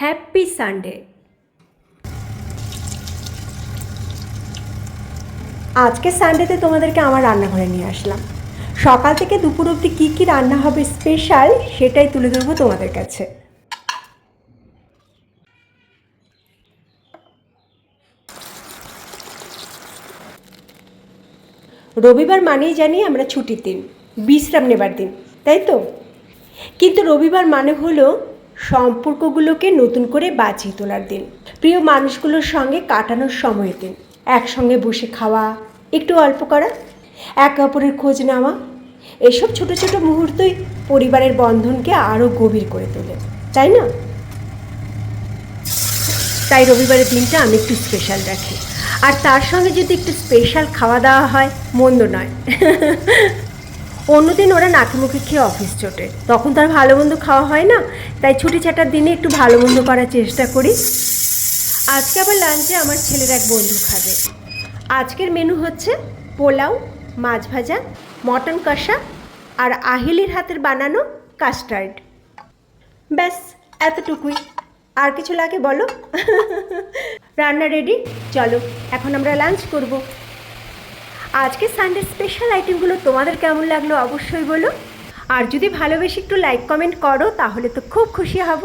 Happy Sunday. আজকে সানডেতে তোমাদেরকে আমার রান্নাঘরে নিয়ে আসলাম। সকাল থেকে দুপুর অবধি কী কী রান্না হবে স্পেশাল সেটাই তুলে ধরবো তোমাদের কাছে। রবিবার মানেই জানি আমরা ছুটির দিন, বিশ্রাম নেবার দিন, তাই তো? কিন্তু রবিবার মানে হলো সম্পর্কগুলোকে নতুন করে বাঁচিয়ে তোলার দিন, প্রিয় মানুষগুলোর সঙ্গে কাটানোর সময়ের দিন, একসঙ্গে বসে খাওয়া, একটু অল্প করা, একে অপরের খোঁজ নেওয়া, এসব ছোটো ছোটো মুহূর্তই পরিবারের বন্ধনকে আরও গভীর করে তোলে, তাই না? তাই রবিবারের দিনটা আমি একটু স্পেশাল রাখি, আর তার সঙ্গে যদি একটু স্পেশাল খাওয়া দাওয়া হয় মন্দ নয়। অন্যদিন ওরা নাকি মুখে খেয়ে অফিস ছোটে, তখন তার ভালো মন্দ খাওয়া হয় না, তাই ছুটি ছাটার দিনে একটু ভালো মন্দ করার চেষ্টা করি। আজকে আবার লাঞ্চে আমার ছেলের এক বন্ধু খাবে। আজকের মেনু হচ্ছে পোলাও, মাছ ভাজা, মটন কষা আর আহিলির হাতের বানানো কাস্টার্ড। ব্যাস এতটুকুই, আর কিছু লাগে বলো? রান্না রেডি, চলো এখন আমরা লাঞ্চ করব। আজকে সানডে স্পেশাল আইটেমগুলো তোমাদের কেমন লাগলো অবশ্যই বলো, আর যদি ভালোবেসে একটু লাইক কমেন্ট করো তাহলে তো খুব খুশি হব।